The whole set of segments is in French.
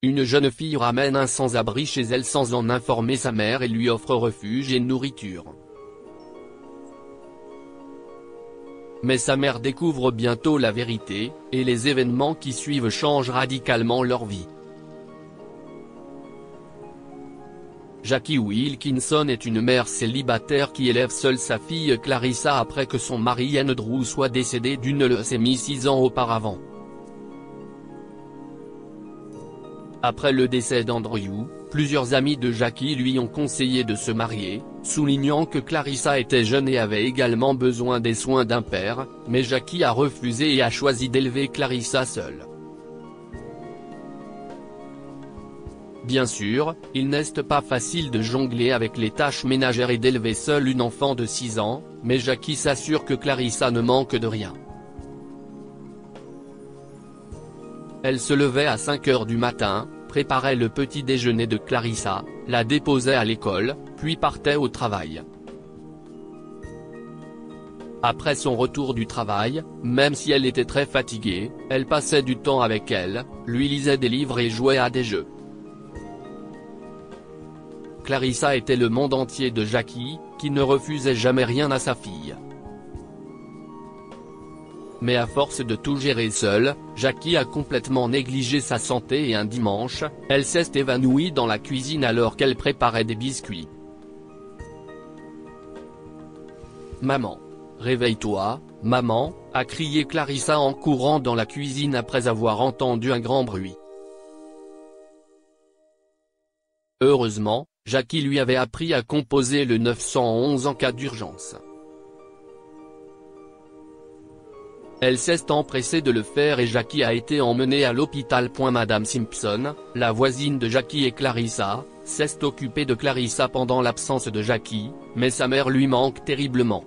Une jeune fille ramène un sans-abri chez elle sans en informer sa mère et lui offre refuge et nourriture. Mais sa mère découvre bientôt la vérité, et les événements qui suivent changent radicalement leur vie. Jackie Wilkinson est une mère célibataire qui élève seule sa fille Clarissa après que son mari Andrew soit décédé d'une leucémie 6 ans auparavant. Après le décès d'Andrew, plusieurs amis de Jackie lui ont conseillé de se marier, soulignant que Clarissa était jeune et avait également besoin des soins d'un père, mais Jackie a refusé et a choisi d'élever Clarissa seule. Bien sûr, il n'est pas facile de jongler avec les tâches ménagères et d'élever seule une enfant de 6 ans, mais Jackie s'assure que Clarissa ne manque de rien. Elle se levait à 5 h du matin, préparait le petit déjeuner de Clarissa, la déposait à l'école, puis partait au travail. Après son retour du travail, même si elle était très fatiguée, elle passait du temps avec elle, lui lisait des livres et jouait à des jeux. Clarissa était le monde entier de Jackie, qui ne refusait jamais rien à sa fille. Mais à force de tout gérer seule, Jackie a complètement négligé sa santé et un dimanche, elle s'est évanouie dans la cuisine alors qu'elle préparait des biscuits. « Maman. Réveille-toi, maman », a crié Clarissa en courant dans la cuisine après avoir entendu un grand bruit. Heureusement, Jackie lui avait appris à composer le 911 en cas d'urgence. Elle s'est empressée de le faire et Jackie a été emmenée à l'hôpital. Madame Simpson, la voisine de Jackie et Clarissa, s'est occupée de Clarissa pendant l'absence de Jackie, mais sa mère lui manque terriblement.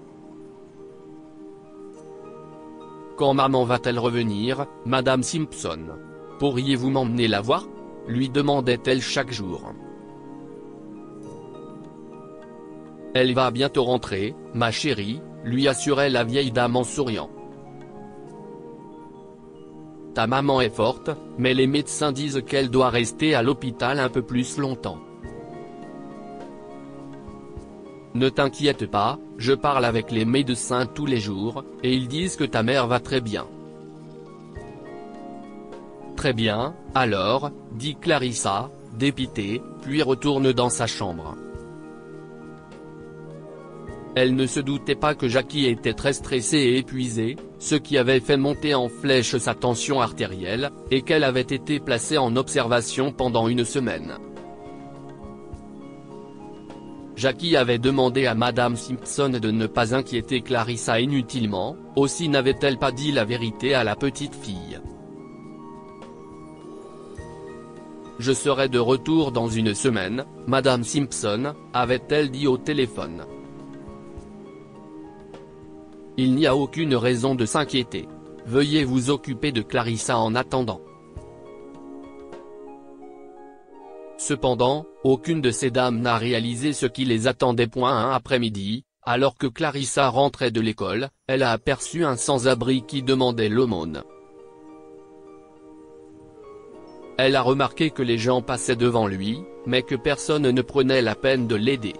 Quand maman va-t-elle revenir, Madame Simpson? Pourriez-vous m'emmener la voir? Lui demandait-elle chaque jour. Elle va bientôt rentrer, ma chérie, lui assurait la vieille dame en souriant. Ta maman est forte, mais les médecins disent qu'elle doit rester à l'hôpital un peu plus longtemps. Ne t'inquiète pas, je parle avec les médecins tous les jours, et ils disent que ta mère va très bien. Très bien, alors, dit Clarissa, dépitée, puis retourne dans sa chambre. Elle ne se doutait pas que Jackie était très stressée et épuisée, ce qui avait fait monter en flèche sa tension artérielle, et qu'elle avait été placée en observation pendant une semaine. Jackie avait demandé à Madame Simpson de ne pas inquiéter Clarissa inutilement, aussi n'avait-elle pas dit la vérité à la petite fille. Je serai de retour dans une semaine, Madame Simpson, avait-elle dit au téléphone. Il n'y a aucune raison de s'inquiéter. Veuillez vous occuper de Clarissa en attendant. Cependant, aucune de ces dames n'a réalisé ce qui les attendait. Un après-midi, alors que Clarissa rentrait de l'école, elle a aperçu un sans-abri qui demandait l'aumône. Elle a remarqué que les gens passaient devant lui, mais que personne ne prenait la peine de l'aider.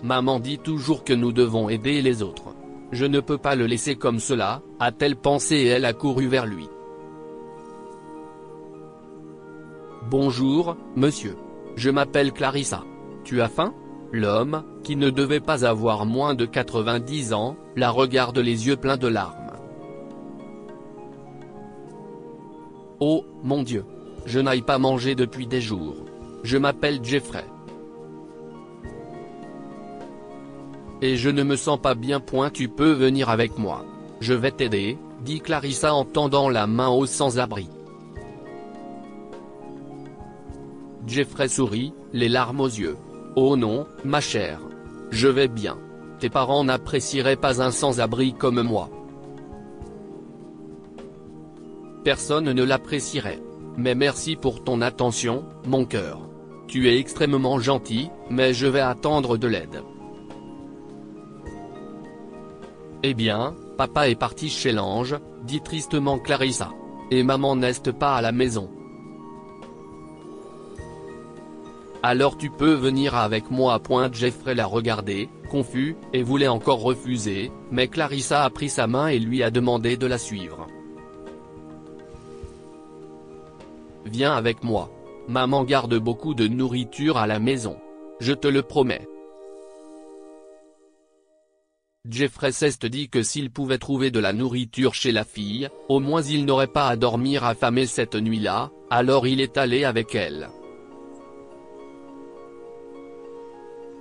Maman dit toujours que nous devons aider les autres. Je ne peux pas le laisser comme cela, a-t-elle pensé et elle a couru vers lui. Bonjour, monsieur. Je m'appelle Clarissa. Tu as faim? L'homme, qui ne devait pas avoir moins de 90 ans, la regarde les yeux pleins de larmes. Oh, mon Dieu. Je n'aille pas manger depuis des jours. Je m'appelle Jeffrey. Et je ne me sens pas bien. Tu peux venir avec moi. Je vais t'aider, dit Clarissa en tendant la main au sans-abri. Jeffrey sourit, les larmes aux yeux. Oh non, ma chère. Je vais bien. Tes parents n'apprécieraient pas un sans-abri comme moi. Personne ne l'apprécierait. Mais merci pour ton attention, mon cœur. Tu es extrêmement gentil, mais je vais attendre de l'aide. Eh bien, papa est parti chez l'ange, dit tristement Clarissa. Et maman n'est pas à la maison. Alors tu peux venir avec moi. Jeffrey l'a regardé, confus, et voulait encore refuser, mais Clarissa a pris sa main et lui a demandé de la suivre. Viens avec moi. Maman garde beaucoup de nourriture à la maison. Je te le promets. Jeffrey s'est dit que s'il pouvait trouver de la nourriture chez la fille, au moins il n'aurait pas à dormir affamé cette nuit-là, alors il est allé avec elle.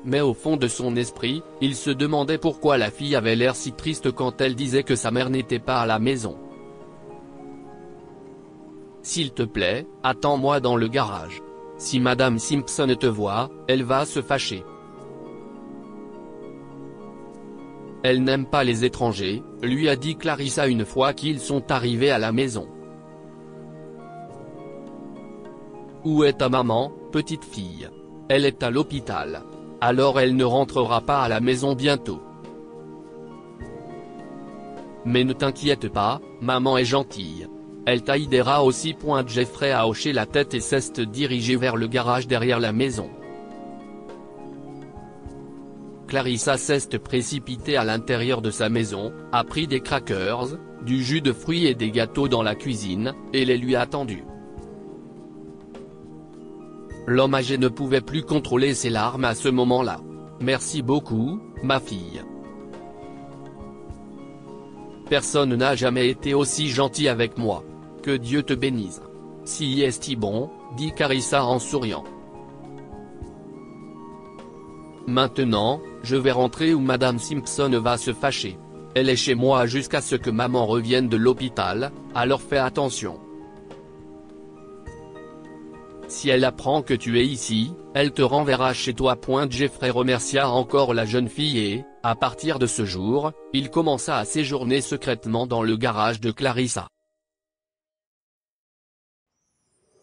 Mais au fond de son esprit, il se demandait pourquoi la fille avait l'air si triste quand elle disait que sa mère n'était pas à la maison. S'il te plaît, attends-moi dans le garage. Si Madame Simpson te voit, elle va se fâcher. Elle n'aime pas les étrangers, lui a dit Clarissa une fois qu'ils sont arrivés à la maison. Où est ta maman, petite fille? Elle est à l'hôpital. Alors elle ne rentrera pas à la maison bientôt. Mais ne t'inquiète pas, maman est gentille. Elle t'aidera aussi. Jeffrey a hoché la tête et s'est dirigé vers le garage derrière la maison. Clarissa s'est précipitée à l'intérieur de sa maison, a pris des crackers, du jus de fruits et des gâteaux dans la cuisine, et les lui a tendus. L'homme âgé ne pouvait plus contrôler ses larmes à ce moment-là. Merci beaucoup, ma fille. Personne n'a jamais été aussi gentil avec moi. Que Dieu te bénisse. Si est bon, dit Clarissa en souriant. Maintenant, je vais rentrer ou Madame Simpson va se fâcher. Elle est chez moi jusqu'à ce que maman revienne de l'hôpital, alors fais attention. Si elle apprend que tu es ici, elle te renverra chez toi. Jeffrey remercia encore la jeune fille et, à partir de ce jour, il commença à séjourner secrètement dans le garage de Clarissa.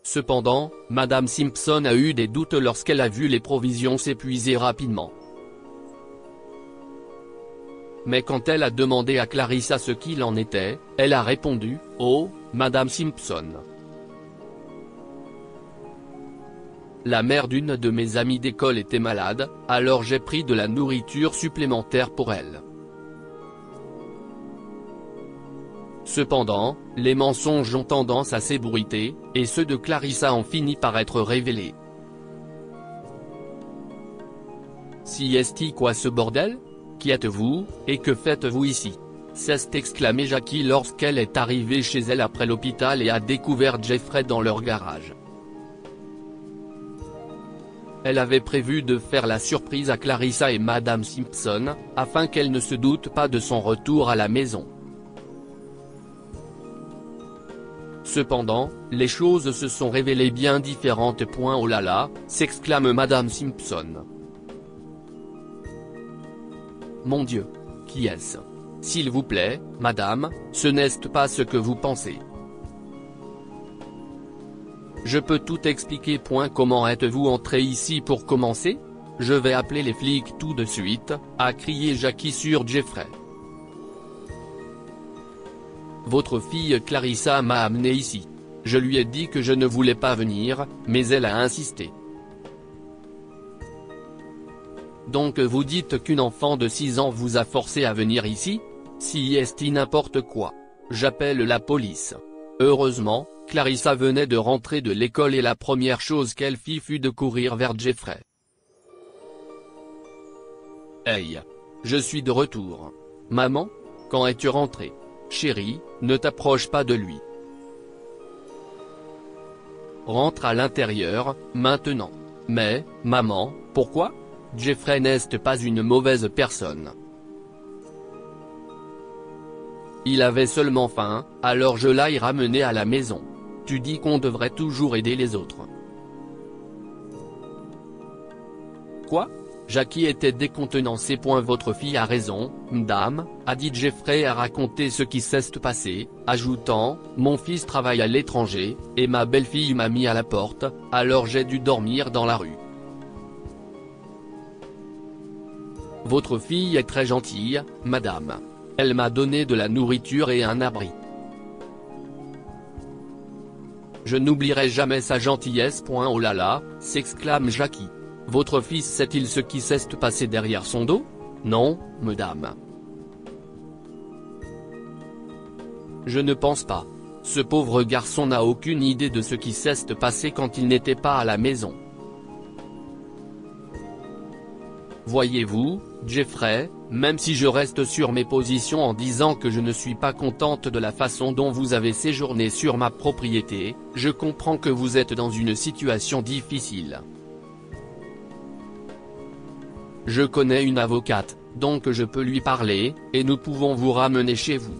Cependant, Madame Simpson a eu des doutes lorsqu'elle a vu les provisions s'épuiser rapidement. Mais quand elle a demandé à Clarissa ce qu'il en était, elle a répondu « Oh, Madame Simpson. La mère d'une de mes amies d'école était malade, alors j'ai pris de la nourriture supplémentaire pour elle. » Cependant, les mensonges ont tendance à s'ébruiter, et ceux de Clarissa ont fini par être révélés. Si est quoi ce bordel? Qui êtes-vous, et que faites-vous ici? S'est exclamé Jackie lorsqu'elle est arrivée chez elle après l'hôpital et a découvert Jeffrey dans leur garage. Elle avait prévu de faire la surprise à Clarissa et Madame Simpson, afin qu'elles ne se doutent pas de son retour à la maison. Cependant, les choses se sont révélées bien différentes. Oh là là, s'exclame Madame Simpson. Mon Dieu! Qui est-ce? S'il vous plaît, madame, ce n'est pas ce que vous pensez. Je peux tout expliquer. Comment êtes-vous entré ici pour commencer? Je vais appeler les flics tout de suite, a crié Jackie sur Jeffrey. Votre fille Clarissa m'a amené ici. Je lui ai dit que je ne voulais pas venir, mais elle a insisté. Donc vous dites qu'une enfant de 6 ans vous a forcé à venir ici? Si est n'importe quoi. J'appelle la police. Heureusement, Clarissa venait de rentrer de l'école et la première chose qu'elle fit fut de courir vers Jeffrey. Hey! Je suis de retour. Maman? Quand es-tu rentrée? Chérie, ne t'approche pas de lui. Rentre à l'intérieur, maintenant. Mais, maman, pourquoi? Jeffrey n'est pas une mauvaise personne. Il avait seulement faim, alors je l'ai ramené à la maison. Tu dis qu'on devrait toujours aider les autres. Quoi? Jackie était décontenancé. Votre fille a raison, madame, a dit Jeffrey et a raconté ce qui s'est passé, ajoutant, mon fils travaille à l'étranger, et ma belle-fille m'a mis à la porte, alors j'ai dû dormir dans la rue. Votre fille est très gentille, madame. Elle m'a donné de la nourriture et un abri. Je n'oublierai jamais sa gentillesse. Oh là là, s'exclame Jackie. Votre fils sait-il ce qui s'est passé derrière son dos? Non, madame. Je ne pense pas. Ce pauvre garçon n'a aucune idée de ce qui s'est passé quand il n'était pas à la maison. Voyez-vous, Jeffrey, même si je reste sur mes positions en disant que je ne suis pas contente de la façon dont vous avez séjourné sur ma propriété, je comprends que vous êtes dans une situation difficile. Je connais une avocate, donc je peux lui parler, et nous pouvons vous ramener chez vous.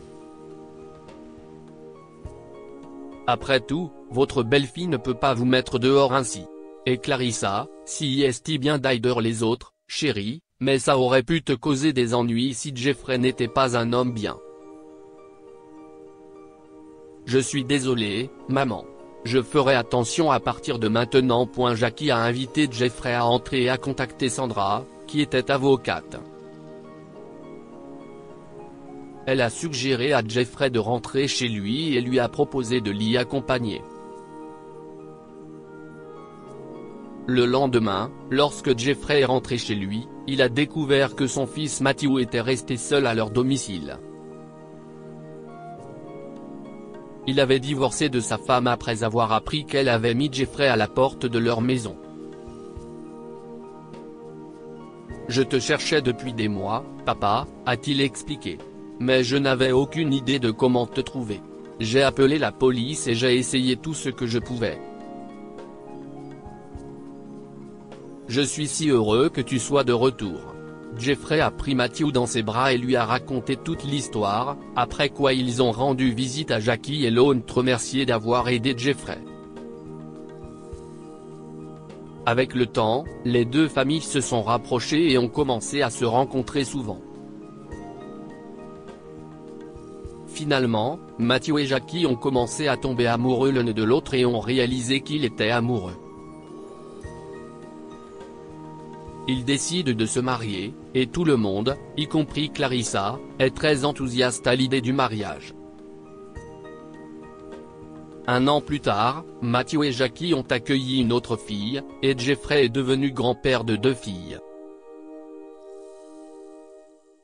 Après tout, votre belle-fille ne peut pas vous mettre dehors ainsi. Et Clarissa, si est bien d'aider les autres, chérie, mais ça aurait pu te causer des ennuis si Jeffrey n'était pas un homme bien. Je suis désolé, maman. Je ferai attention à partir de maintenant. Jackie a invité Jeffrey à entrer et à contacter Sandra, qui était avocate. Elle a suggéré à Jeffrey de rentrer chez lui et lui a proposé de l'y accompagner. Le lendemain, lorsque Jeffrey est rentré chez lui, il a découvert que son fils Matthew était resté seul à leur domicile. Il avait divorcé de sa femme après avoir appris qu'elle avait mis Jeffrey à la porte de leur maison. Je te cherchais depuis des mois, papa, a-t-il expliqué. Mais je n'avais aucune idée de comment te trouver. J'ai appelé la police et j'ai essayé tout ce que je pouvais. Je suis si heureux que tu sois de retour. Jeffrey a pris Matthew dans ses bras et lui a raconté toute l'histoire, après quoi ils ont rendu visite à Jackie et l'ont remercié d'avoir aidé Jeffrey. Avec le temps, les deux familles se sont rapprochées et ont commencé à se rencontrer souvent. Finalement, Matthew et Jackie ont commencé à tomber amoureux l'un de l'autre et ont réalisé qu'ils étaient amoureux. Ils décident de se marier, et tout le monde, y compris Clarissa, est très enthousiaste à l'idée du mariage. Un an plus tard, Matthew et Jackie ont accueilli une autre fille, et Jeffrey est devenu grand-père de 2 filles.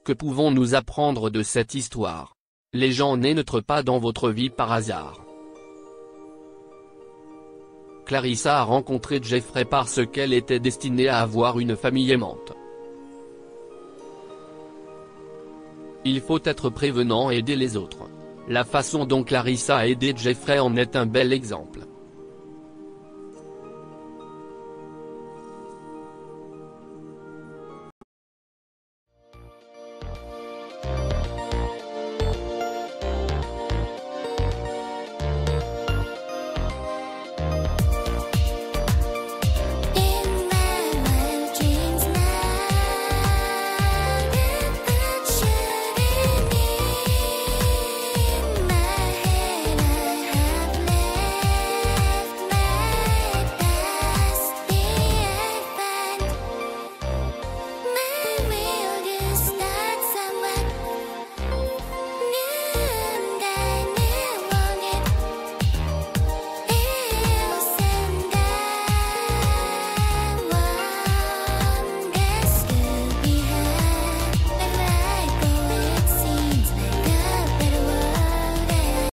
Que pouvons-nous apprendre de cette histoire? Les gens n'entrent pas dans votre vie par hasard. Clarissa a rencontré Jeffrey parce qu'elle était destinée à avoir une famille aimante. Il faut être prévenant et aider les autres. La façon dont Clarissa a aidé Jeffrey en est un bel exemple.